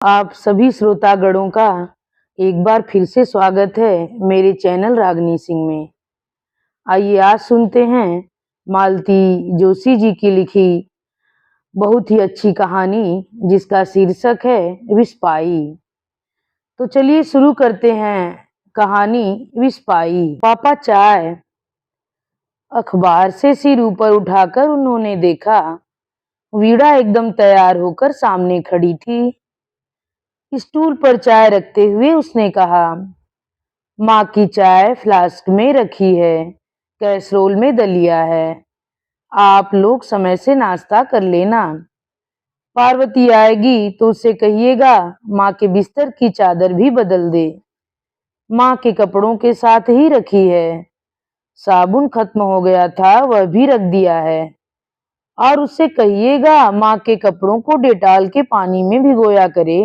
आप सभी श्रोतागणों का एक बार फिर से स्वागत है मेरे चैनल रागनी सिंह में। आइए आज सुनते हैं मालती जोशी जी की लिखी बहुत ही अच्छी कहानी जिसका शीर्षक है विस्पाई। तो चलिए शुरू करते हैं कहानी विस्पाई। पापा चाय। अखबार से सिर ऊपर उठाकर उन्होंने देखा वीणा एकदम तैयार होकर सामने खड़ी थी। स्टूल पर चाय रखते हुए उसने कहा, माँ की चाय फ्लास्क में रखी है, कैसरोल में दलिया है। आप लोग समय से नाश्ता कर लेना। पार्वती आएगी तो उससे कहिएगा माँ के बिस्तर की चादर भी बदल दे। माँ के कपड़ों के साथ ही रखी है। साबुन खत्म हो गया था, वह भी रख दिया है। और उससे कहिएगा माँ के कपड़ों को डेटॉल के पानी में भिगोया करे,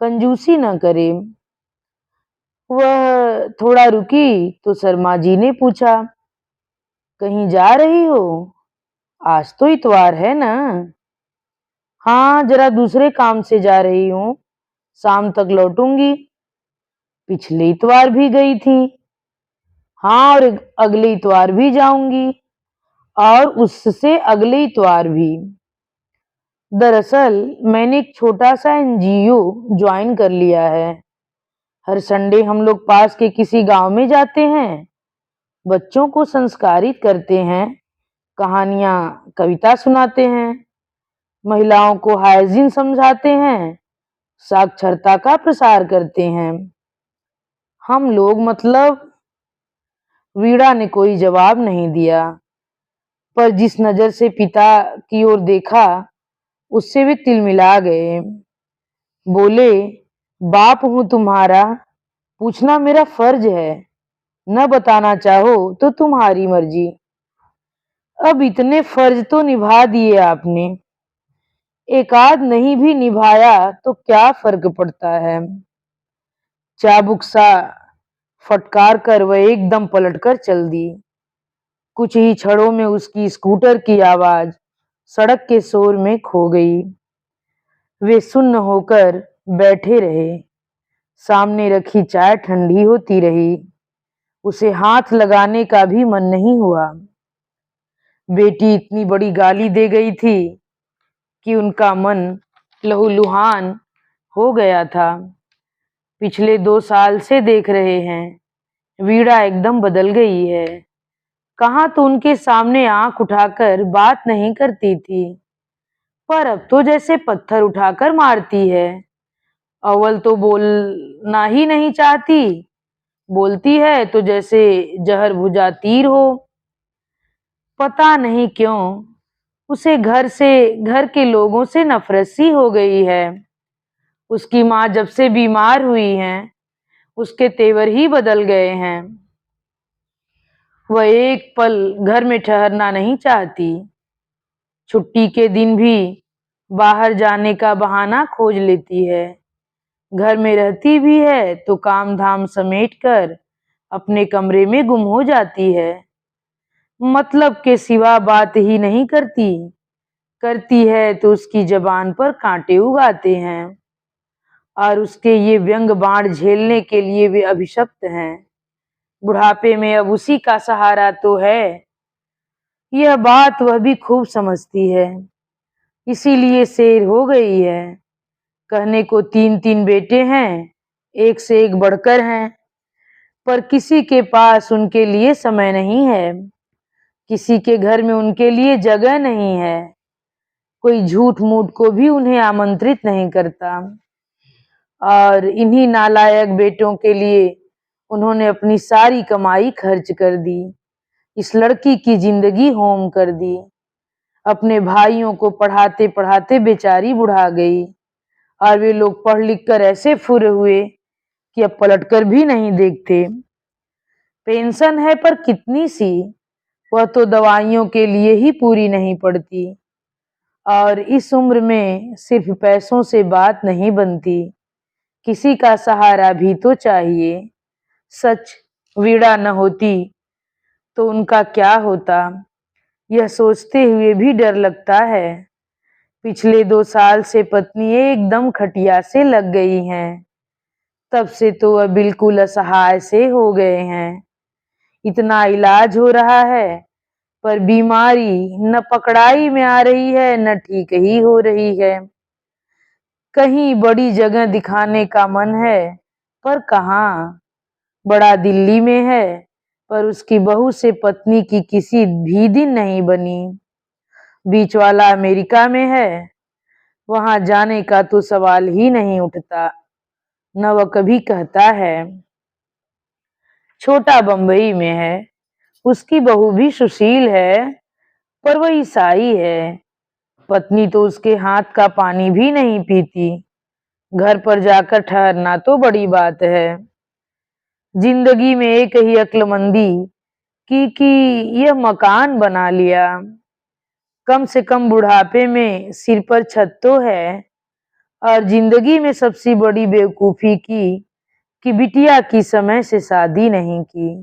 कंजूसी न करे। वह थोड़ा रुकी तो शर्मा जी ने पूछा, कहीं जा रही हो? आज तो इतवार है ना? हाँ, जरा दूसरे काम से जा रही हूँ, शाम तक लौटूंगी। पिछले इतवार भी गई थी। हाँ, और अगले इतवार भी जाऊंगी, और उससे अगले इतवार भी। दरअसल मैंने एक छोटा सा एनजीओ ज्वाइन कर लिया है। हर संडे हम लोग पास के किसी गांव में जाते हैं, बच्चों को संस्कारित करते हैं, कहानियां कविता सुनाते हैं, महिलाओं को हाइजीन समझाते हैं, साक्षरता का प्रसार करते हैं। हम लोग मतलब। वीणा ने कोई जवाब नहीं दिया, पर जिस नजर से पिता की ओर देखा उससे वे तिलमिला गए। बोले, बाप हूं तुम्हारा, पूछना मेरा फर्ज है, न बताना चाहो तो तुम्हारी मर्जी। अब इतने फर्ज तो निभा दिए आपने, एक आध नहीं भी निभाया तो क्या फर्क पड़ता है। चाबुक सा फटकार कर वह एकदम पलटकर चल दी। कुछ ही क्षणों में उसकी स्कूटर की आवाज सड़क के शोर में खो गई। वे सुन्न होकर बैठे रहे। सामने रखी चाय ठंडी होती रही। उसे हाथ लगाने का भी मन नहीं हुआ। बेटी इतनी बड़ी गाली दे गई थी कि उनका मन लहूलुहान हो गया था। पिछले 2 साल से देख रहे हैं, वीणा एकदम बदल गई है। कहाँ तो उनके सामने आंख उठाकर बात नहीं करती थी, पर अब तो जैसे पत्थर उठाकर मारती है। अव्वल तो बोलना ही नहीं चाहती, बोलती है तो जैसे जहर भुजा तीर हो। पता नहीं क्यों उसे घर के लोगों से नफरत सी हो गई है। उसकी माँ जब से बीमार हुई हैं, उसके तेवर ही बदल गए हैं। वह एक पल घर में ठहरना नहीं चाहती। छुट्टी के दिन भी बाहर जाने का बहाना खोज लेती है। घर में रहती भी है तो काम धाम समेट कर अपने कमरे में गुम हो जाती है। मतलब के सिवा बात ही नहीं करती, करती है तो उसकी जबान पर कांटे उगाते हैं। और उसके ये व्यंग बाण झेलने के लिए वे अभिशप्त हैं। बुढ़ापे में अब उसी का सहारा तो है। यह बात वह भी खूब समझती है, इसीलिए शेर हो गई है। कहने को 3 3 बेटे हैं, एक से एक बढ़कर हैं, पर किसी के पास उनके लिए समय नहीं है, किसी के घर में उनके लिए जगह नहीं है। कोई झूठ मूठ को भी उन्हें आमंत्रित नहीं करता। और इन्हीं नालायक बेटों के लिए उन्होंने अपनी सारी कमाई खर्च कर दी। इस लड़की की जिंदगी होम कर दी। अपने भाइयों को पढ़ाते पढ़ाते बेचारी बुढ़ा गई, और वे लोग पढ़ लिख कर ऐसे फुरे हुए कि अब पलटकर भी नहीं देखते। पेंशन है पर कितनी सी, वह तो दवाइयों के लिए ही पूरी नहीं पड़ती। और इस उम्र में सिर्फ पैसों से बात नहीं बनती, किसी का सहारा भी तो चाहिए। सच, वीणा न होती तो उनका क्या होता, यह सोचते हुए भी डर लगता है। पिछले 2 साल से पत्नी एकदम खटिया से लग गई हैं। तब से तो वह बिल्कुल असहाय से हो गए हैं। इतना इलाज हो रहा है, पर बीमारी न पकड़ाई में आ रही है न ठीक ही हो रही है। कहीं बड़ी जगह दिखाने का मन है, पर कहाँ। बड़ा दिल्ली में है, पर उसकी बहू से पत्नी की किसी भी दिन नहीं बनी। बीच वाला अमेरिका में है, वहां जाने का तो सवाल ही नहीं उठता, न वह कभी कहता है। छोटा बंबई में है, उसकी बहू भी सुशील है, पर वह ईसाई है। पत्नी तो उसके हाथ का पानी भी नहीं पीती। घर पर जाकर ठहरना तो बड़ी बात है। जिंदगी में एक ही अक्लमंदी कि यह मकान बना लिया। कम से कम बुढ़ापे में सिर पर छत तो है। और जिंदगी में सबसे बड़ी बेवकूफी की कि बिटिया की समय से शादी नहीं की।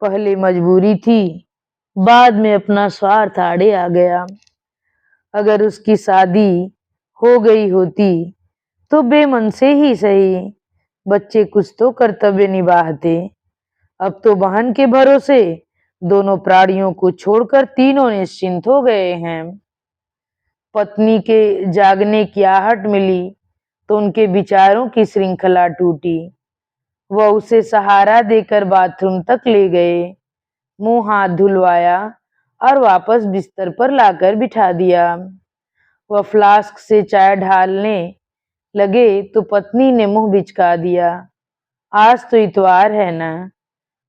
पहले मजबूरी थी, बाद में अपना स्वार्थ आड़े आ गया। अगर उसकी शादी हो गई होती तो बेमन से ही सही, बच्चे कुछ तो कर्तव्य निभाते। अब तो बहन के भरोसे दोनों प्राणियों को छोड़कर तीनों निश्चिंत हो गए हैं। पत्नी के जागने की आहट मिली तो उनके विचारों की श्रृंखला टूटी। वह उसे सहारा देकर बाथरूम तक ले गए, मुंह हाथ धुलवाया और वापस बिस्तर पर लाकर बिठा दिया। वह फ्लास्क से चाय ढालने लगे तो पत्नी ने मुंह बिचका दिया। आज तो इतवार है ना,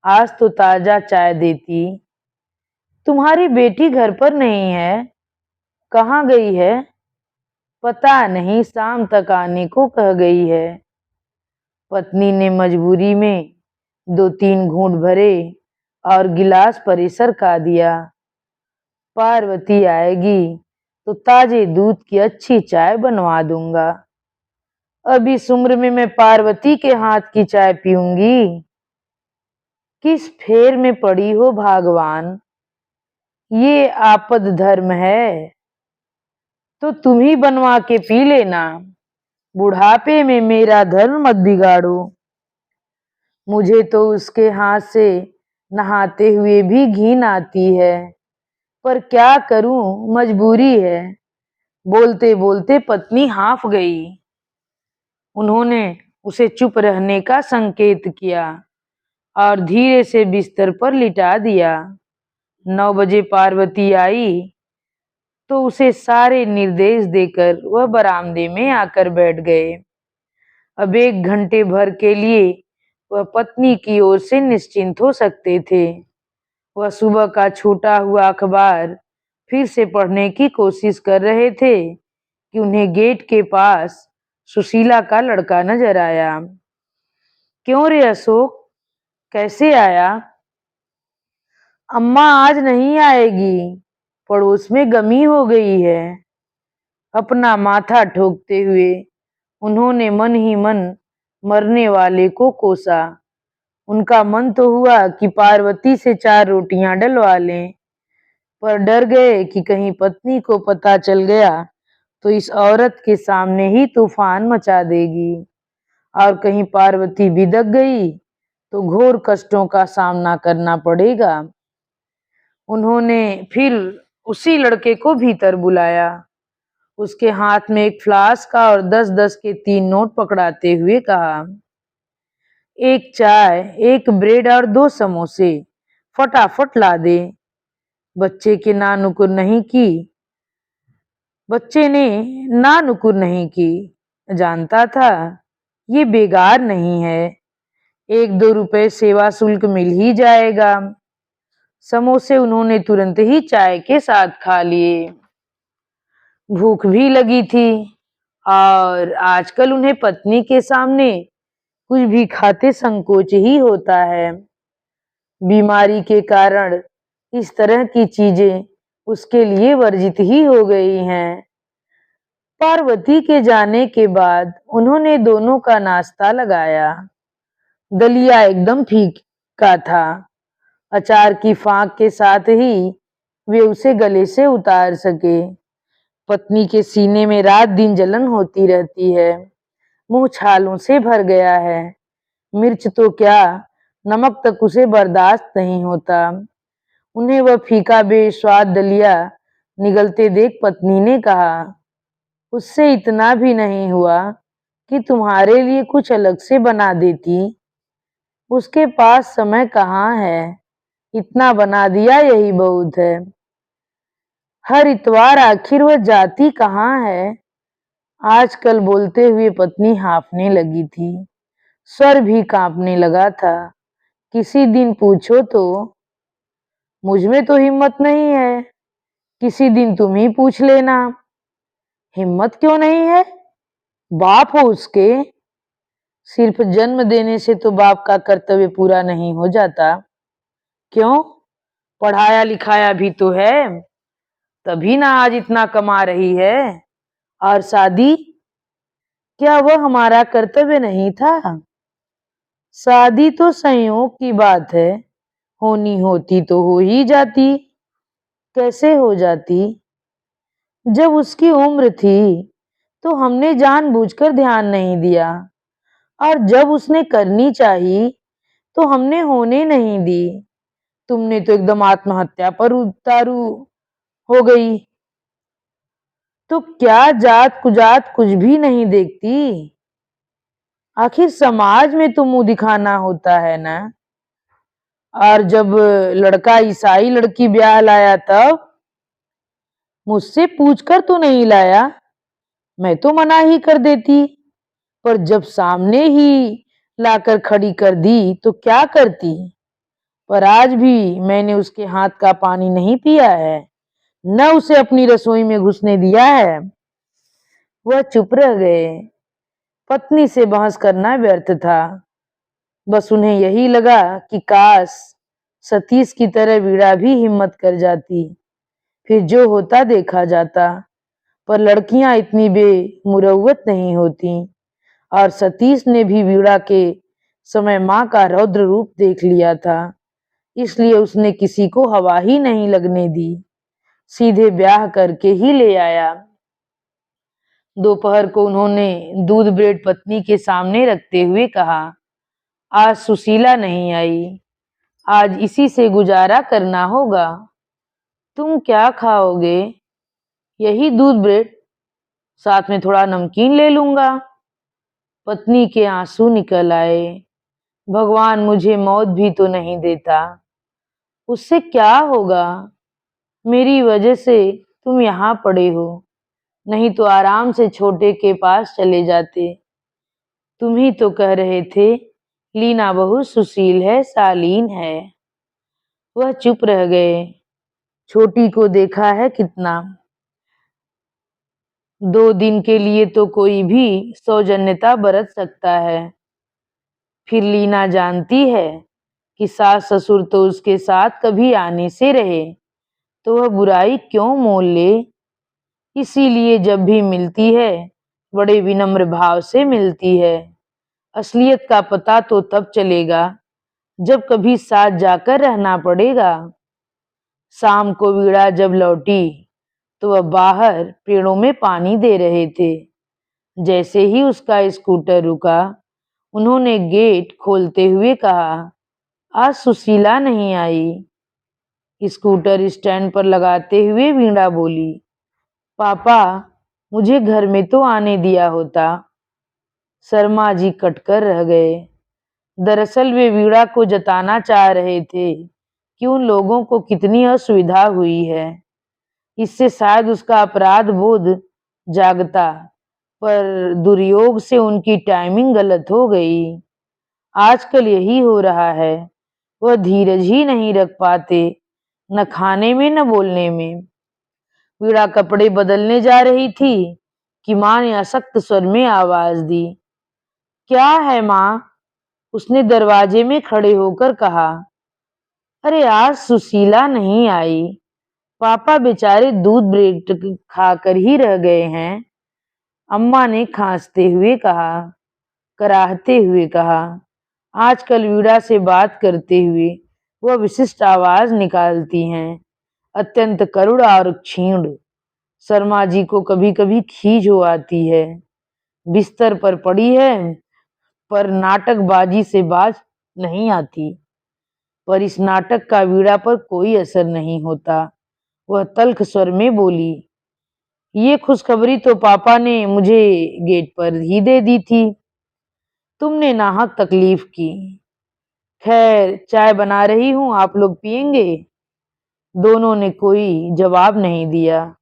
आज तो ताजा चाय देती। तुम्हारी बेटी घर पर नहीं है, कहाँ गई है? पता नहीं, शाम तक आने को कह गई है। पत्नी ने मजबूरी में 2-3 घूंट भरे और गिलास परिसर का दिया। पार्वती आएगी तो ताजे दूध की अच्छी चाय बनवा दूंगा। अब इस उम्र में मैं पार्वती के हाथ की चाय पीऊंगी? किस फेर में पड़ी हो भगवान, ये आपद धर्म है। तो तुम ही बनवा के पी लेना, बुढ़ापे में मेरा धर्म मत बिगाड़ो। मुझे तो उसके हाथ से नहाते हुए भी घिन आती है, पर क्या करूं, मजबूरी है। बोलते बोलते पत्नी हाँफ गई। उन्होंने उसे चुप रहने का संकेत किया और धीरे से बिस्तर पर लिटा दिया। 9 बजे पार्वती आई तो उसे सारे निर्देश देकर वह बरामदे में आकर बैठ गए। अब 1 घंटे भर के लिए वह पत्नी की ओर से निश्चिंत हो सकते थे। वह सुबह का छूटा हुआ अखबार फिर से पढ़ने की कोशिश कर रहे थे कि उन्हें गेट के पास सुशीला का लड़का नजर आया। क्यों रे अशोक, कैसे आया? अम्मा आज नहीं आएगी, पड़ोस में गमी हो गई है। अपना माथा ठोकते हुए उन्होंने मन ही मन मरने वाले को कोसा। उनका मन तो हुआ कि पार्वती से 4 रोटियां डलवा लें, पर डर गए कि कहीं पत्नी को पता चल गया तो इस औरत के सामने ही तूफान मचा देगी, और कहीं पार्वती बिदक गई तो घोर कष्टों का सामना करना पड़ेगा। उन्होंने फिर उसी लड़के को भीतर बुलाया, उसके हाथ में एक फ्लास्क और 10-10 के 3 नोट पकड़ाते हुए कहा, 1 चाय, 1 ब्रेड और 2 समोसे फटाफट ला दे। बच्चे के ना नुकुर नहीं की बच्चे ने ना नुकुर नहीं की। जानता था ये बेगार नहीं है, 1-2 रुपए सेवा शुल्क मिल ही जाएगा। समोसे उन्होंने तुरंत ही चाय के साथ खा लिए। भूख भी लगी थी और आजकल उन्हें पत्नी के सामने कुछ भी खाते संकोच ही होता है। बीमारी के कारण इस तरह की चीजें उसके लिए वर्जित ही हो गई हैं। पार्वती के जाने के बाद उन्होंने दोनों का नाश्ता लगाया। दलिया एकदम फीका था। अचार की फांक के साथ ही वे उसे गले से उतार सके। पत्नी के सीने में रात दिन जलन होती रहती है, मुंह छालों से भर गया है। मिर्च तो क्या, नमक तक उसे बर्दाश्त नहीं होता। उन्हें वह फीका बेस्वाद दलिया निगलते देख पत्नी ने कहा, उससे इतना भी नहीं हुआ कि तुम्हारे लिए कुछ अलग से बना देती। उसके पास समय कहाँ है, इतना बना दिया यही बहुत है। हर इतवार आखिर वह जाती कहाँ है। आजकल बोलते हुए पत्नी हाँफने लगी थी, स्वर भी कांपने लगा था। किसी दिन पूछो तो, मुझ में तो हिम्मत नहीं है, किसी दिन तुम ही पूछ लेना। हिम्मत क्यों नहीं है, बाप हो उसके। सिर्फ जन्म देने से तो बाप का कर्तव्य पूरा नहीं हो जाता। क्यों, पढ़ाया लिखाया भी तो है, तभी ना आज इतना कमा रही है। और शादी, क्या वह हमारा कर्तव्य नहीं था। शादी तो संयोग की बात है, होनी होती तो हो ही जाती। कैसे हो जाती, जब उसकी उम्र थी तो हमने जानबूझकर ध्यान नहीं दिया, और जब उसने करनी चाहिए तो हमने होने नहीं दी। तुमने तो एकदम आत्महत्या पर उतारू हो गई। तो क्या जात कुजात कुछ भी नहीं देखती। आखिर समाज में तो मुंह दिखाना होता है ना। और जब लड़का ईसाई लड़की ब्याह लाया तब मुझसे पूछकर तो नहीं लाया, मैं तो मना ही कर देती। पर जब सामने ही लाकर खड़ी कर दी तो क्या करती। पर आज भी मैंने उसके हाथ का पानी नहीं पिया है, न उसे अपनी रसोई में घुसने दिया है। वह चुप रह गए। पत्नी से बहस करना व्यर्थ था। बस उन्हें यही लगा कि काश सतीश की तरह वीणा भी हिम्मत कर जाती, फिर जो होता देखा जाता। पर लड़कियां इतनी बेमुरौवत नहीं होती, और सतीश ने भी वीणा के समय माँ का रौद्र रूप देख लिया था, इसलिए उसने किसी को हवा ही नहीं लगने दी, सीधे ब्याह करके ही ले आया। दोपहर को उन्होंने दूध ब्रेड पत्नी के सामने रखते हुए कहा, आज सुशीला नहीं आई, आज इसी से गुजारा करना होगा। तुम क्या खाओगे। यही दूध ब्रेड, साथ में थोड़ा नमकीन ले लूंगा। पत्नी के आंसू निकल आए। भगवान मुझे मौत भी तो नहीं देता। उससे क्या होगा, मेरी वजह से तुम यहाँ पड़े हो, नहीं तो आराम से छोटे के पास चले जाते। तुम ही तो कह रहे थे लीना बहुत सुशील है, शालीन है। वह चुप रह गए। छोटी को देखा है कितना। 2 दिन के लिए तो कोई भी सौजन्यता बरत सकता है। फिर लीना जानती है कि सास ससुर तो उसके साथ कभी आने से रहे, तो वह बुराई क्यों मोल ले। इसीलिए जब भी मिलती है बड़े विनम्र भाव से मिलती है। असलियत का पता तो तब चलेगा जब कभी साथ जाकर रहना पड़ेगा। शाम को वीणा जब लौटी तो वह बाहर पेड़ों में पानी दे रहे थे। जैसे ही उसका स्कूटर रुका, उन्होंने गेट खोलते हुए कहा, आज सुशीला नहीं आई। स्कूटर स्टैंड पर लगाते हुए वीणा बोली, पापा मुझे घर में तो आने दिया होता। शर्मा जी कटकर रह गए। दरअसल वे वीणा को जताना चाह रहे थे कि उन लोगों को कितनी असुविधा हुई है। इससे शायद उसका अपराध बोध जागता, पर दुर्योग से उनकी टाइमिंग गलत हो गई। आजकल यही हो रहा है, वह धीरज ही नहीं रख पाते, न खाने में न बोलने में। वीणा कपड़े बदलने जा रही थी कि माँ ने अशक्त स्वर में आवाज दी। क्या है माँ, उसने दरवाजे में खड़े होकर कहा। अरे आज सुशीला नहीं आई, पापा बेचारे दूध ब्रेड खाकर ही रह गए हैं। अम्मा ने खांसते हुए कहा, कराहते हुए कहा। आजकल वीणा से बात करते हुए वह विशिष्ट आवाज निकालती हैं, अत्यंत करुण और क्षीण। शर्मा जी को कभी कभी खीज हो आती है। बिस्तर पर पड़ी है, पर नाटकबाजी से बाज नहीं आती। पर इस नाटक का वीणा पर कोई असर नहीं होता। वह तल्ख स्वर में बोली, ये खुशखबरी तो पापा ने मुझे गेट पर ही दे दी थी। तुमने नाहक तकलीफ की। खैर, चाय बना रही हूँ, आप लोग पियेंगे? दोनों ने कोई जवाब नहीं दिया।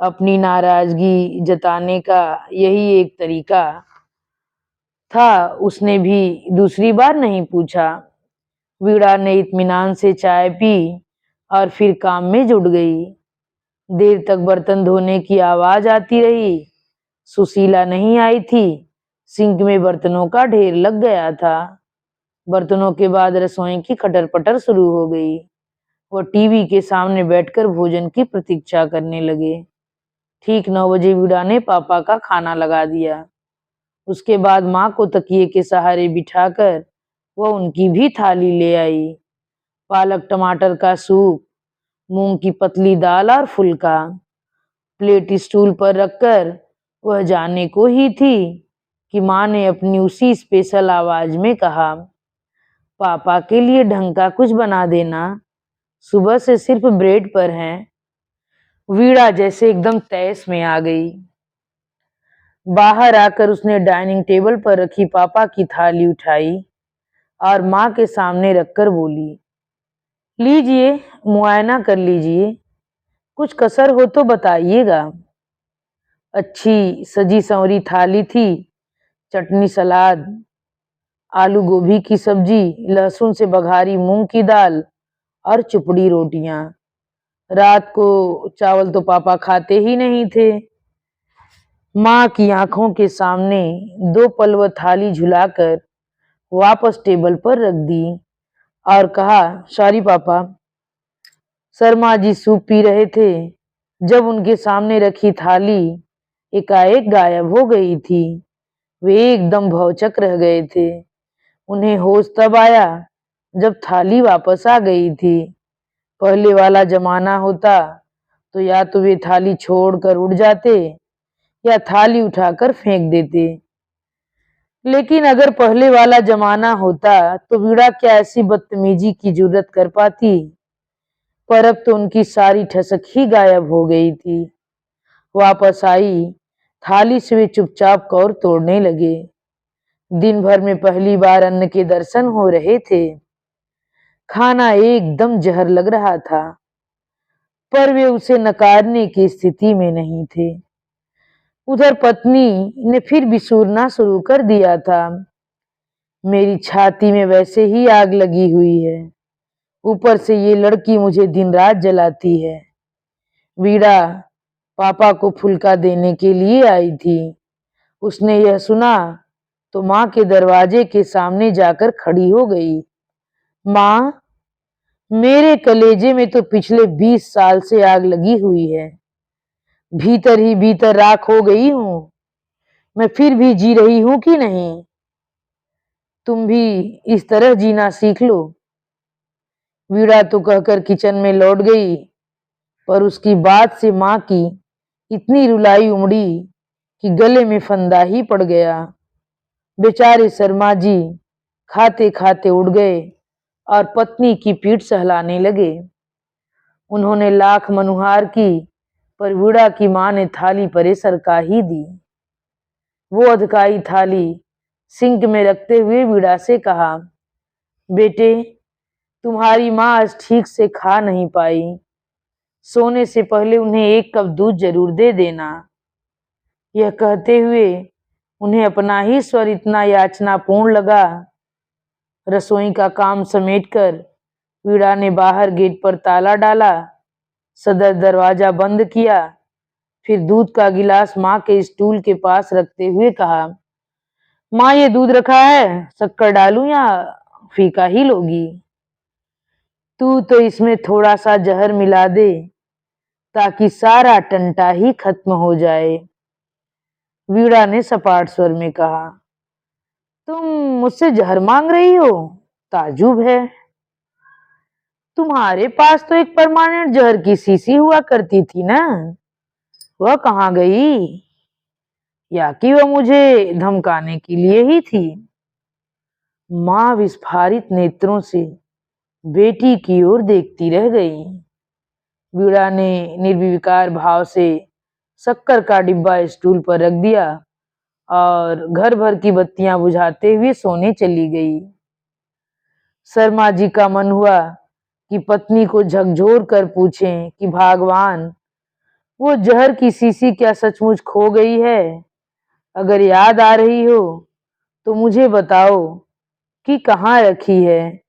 अपनी नाराजगी जताने का यही एक तरीका था। उसने भी दूसरी बार नहीं पूछा। वीणा ने इत्मीनान से चाय पी और फिर काम में जुट गई। देर तक बर्तन धोने की आवाज आती रही। सुशीला नहीं आई थी। सिंक में बर्तनों का ढेर लग गया था। बर्तनों के बाद रसोई की खटर पटर शुरू हो गई। वो टीवी के सामने बैठकर भोजन की प्रतीक्षा करने लगे। ठीक 9 बजे वीणा ने पापा का खाना लगा दिया। उसके बाद माँ को तकिए के सहारे बिठाकर वह उनकी भी थाली ले आई। पालक टमाटर का सूप, मूंग की पतली दाल और फुल्का। प्लेट स्टूल पर रखकर वह जाने को ही थी कि माँ ने अपनी उसी स्पेशल आवाज में कहा, पापा के लिए ढंग का कुछ बना देना, सुबह से सिर्फ ब्रेड पर हैं। वीणा जैसे एकदम तैस में आ गई। बाहर आकर उसने डाइनिंग टेबल पर रखी पापा की थाली उठाई और माँ के सामने रखकर बोली, लीजिए, मुआयना कर लीजिए, कुछ कसर हो तो बताइएगा। अच्छी सजी संवरी थाली थी। चटनी, सलाद, आलू गोभी की सब्जी, लहसुन से बघारी मूंग की दाल और चुपड़ी रोटियां। रात को चावल तो पापा खाते ही नहीं थे। माँ की आंखों के सामने 2 पल वह थाली झुलाकर वापस टेबल पर रख दी और कहा, सॉरी पापा। शर्मा जी सूप पी रहे थे जब उनके सामने रखी थाली एकाएक गायब हो गई थी। वे एकदम भौचक रह गए थे। उन्हें होश तब आया जब थाली वापस आ गई थी। पहले वाला जमाना होता तो या तो वे थाली छोड़कर उड़ जाते या थाली उठाकर फेंक देते। लेकिन अगर पहले वाला जमाना होता तो वीणा क्या ऐसी बदतमीजी की जुर्रत कर पाती। पर अब तो उनकी सारी ठसक ही गायब हो गई थी। वापस आई थाली से वे चुपचाप कौर तोड़ने लगे। दिन भर में पहली बार अन्न के दर्शन हो रहे थे। खाना एकदम जहर लग रहा था, पर वे उसे नकारने की स्थिति में नहीं थे। उधर पत्नी ने फिर बिसूरना शुरू कर दिया था। मेरी छाती में वैसे ही आग लगी हुई है, ऊपर से ये लड़की मुझे दिन रात जलाती है। वीणा पापा को फुल्का देने के लिए आई थी। उसने यह सुना तो माँ के दरवाजे के सामने जाकर खड़ी हो गई। माँ, मेरे कलेजे में तो पिछले 20 साल से आग लगी हुई है। भीतर ही भीतर राख हो गई हूँ। मैं फिर भी जी रही हूँ कि नहीं? तुम भी इस तरह जीना सीख लो। वीणा तो कहकर किचन में लौट गई, पर उसकी बात से माँ की इतनी रुलाई उमड़ी कि गले में फंदा ही पड़ गया। बेचारे शर्मा जी खाते खाते उड़ गए और पत्नी की पीठ सहलाने लगे। उन्होंने लाख मनुहार की, पर वीणा की माँ ने थाली परे सरका ही दी। वो अधकाई थाली सिंक में रखते हुए वीणा से कहा, बेटे, तुम्हारी माँ आज ठीक से खा नहीं पाई। सोने से पहले उन्हें 1 कप दूध जरूर दे देना। यह कहते हुए उन्हें अपना ही स्वर इतना याचनापूर्ण लगा। रसोई का काम समेटकर वीणा ने बाहर गेट पर ताला डाला, सदर दरवाजा बंद किया, फिर दूध का गिलास माँ के स्टूल के पास रखते हुए कहा, माँ, ये दूध रखा है, शक्कर डालूं या फीका ही लोगी? तू तो इसमें थोड़ा सा जहर मिला दे ताकि सारा टंटा ही खत्म हो जाए। वीणा ने सपाट स्वर में कहा, तुम मुझसे जहर मांग रही हो? ताजुब है। तुम्हारे पास तो एक परमानेंट जहर की शीशी हुआ करती थी ना। वह कहाँ गई? या कि वह मुझे धमकाने के लिए ही थी? माँ विस्फारित नेत्रों से बेटी की ओर देखती रह गई। वीणा ने निर्विकार भाव से शक्कर का डिब्बा स्टूल पर रख दिया और घर भर की बत्तियां बुझाते हुए सोने चली गई। शर्मा जी का मन हुआ कि पत्नी को झकझोर कर पूछें कि भगवान, वो जहर की शीशी क्या सचमुच खो गई है? अगर याद आ रही हो तो मुझे बताओ कि कहाँ रखी है।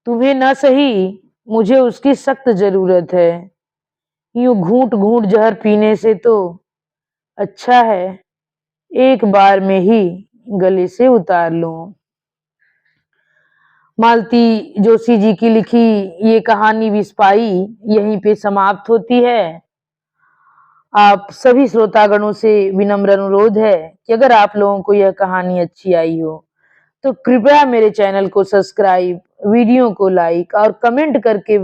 तुम्हें न सही, मुझे उसकी सख्त जरूरत है। यूं घूंट घूंट जहर पीने से तो अच्छा है एक बार में ही गले से उतार लूं। मालती जोशी जी की लिखी ये कहानी विस्पाई यहीं पे समाप्त होती है। आप सभी श्रोतागणों से विनम्र अनुरोध है कि अगर आप लोगों को यह कहानी अच्छी आई हो तो कृपया मेरे चैनल को सब्सक्राइब, वीडियो को लाइक और कमेंट करके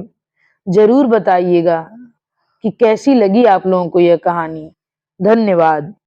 जरूर बताइएगा कि कैसी लगी आप लोगों को यह कहानी। धन्यवाद।